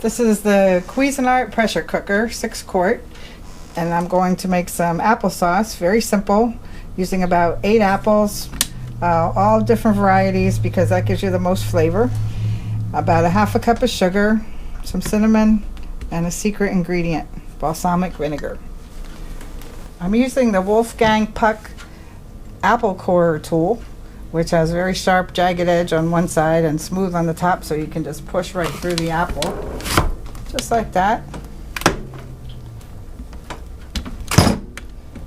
This is the Cuisinart pressure cooker, 6-quart, and I'm going to make some applesauce. Very simple, using about 8 apples, all different varieties because that gives you the most flavor. About a 1/2 cup of sugar, some cinnamon, and a secret ingredient, balsamic vinegar. I'm using the Wolfgang Puck apple corer tool, which has a very sharp, jagged edge on one side and smooth on the top, so you can just push right through the apple, just like that.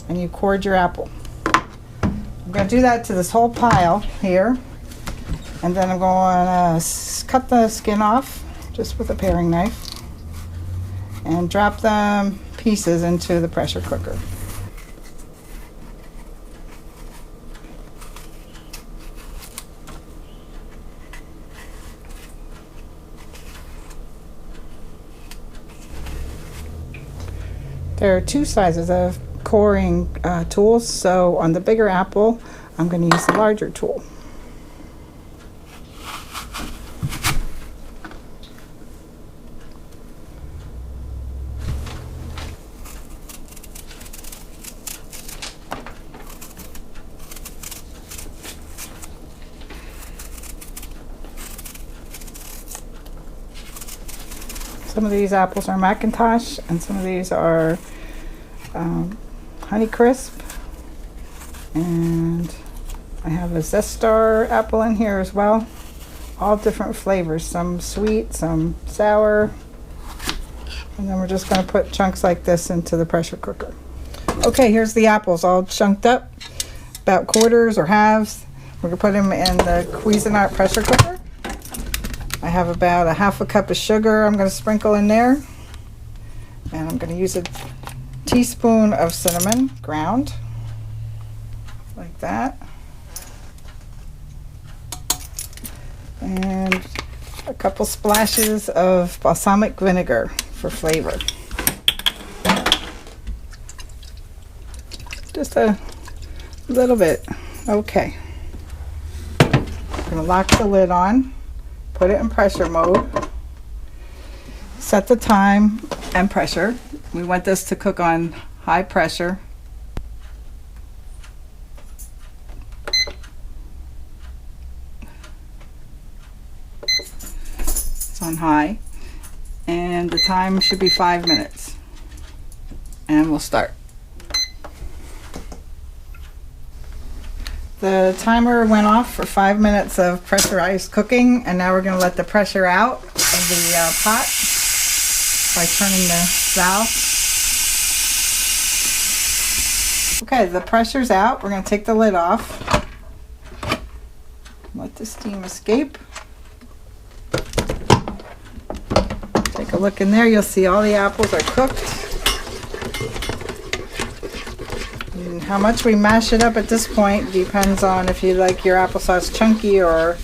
And you cord your apple. I'm going to do that to this whole pile here, and then I'm going to cut the skin off just with a paring knife and drop the pieces into the pressure cooker. There are 2 sizes of coring tools, so on the bigger apple I'm going to use the larger tool. Some of these apples are Macintosh and some of these are Honeycrisp, and I have a Zestar apple in here as well. All different flavors, some sweet, some sour, and then we're just going to put chunks like this into the pressure cooker. Okay, here's the apples all chunked up, about quarters or halves. We're going to put them in the Cuisinart pressure cooker. I have about a 1/2 cup of sugar I'm going to sprinkle in there, and I'm going to use a teaspoon of cinnamon ground like that, and a couple splashes of balsamic vinegar for flavor. Just a little bit. Okay, I'm going to lock the lid on, put it in pressure mode, set the time and pressure. We want this to cook on high pressure. It's on high, and the time should be 5 minutes. And we'll start. The timer went off for 5 minutes of pressurized cooking, and now we're going to let the pressure out of the pot by turning the valve. Okay, the pressure's out. We're going to take the lid off. Let the steam escape. Take a look in there. You'll see all the apples are cooked. And how much we mash it up at this point depends on if you like your applesauce chunky or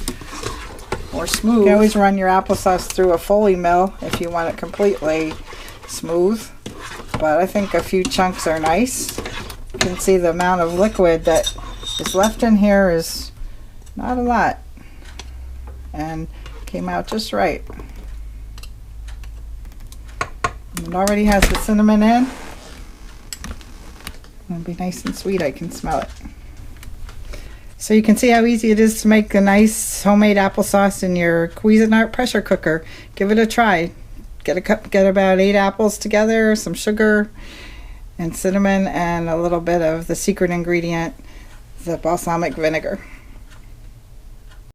smooth. You can always run your applesauce through a Foley mill if you want it completely smooth, but I think a few chunks are nice. You can see the amount of liquid that is left in here is not a lot, and came out just right. It already has the cinnamon in. It'll be nice and sweet. I can smell it. So you can see how easy it is to make a nice homemade applesauce in your Cuisinart pressure cooker. Give it a try. Get about 8 apples together, some sugar and cinnamon, and a little bit of the secret ingredient, the balsamic vinegar.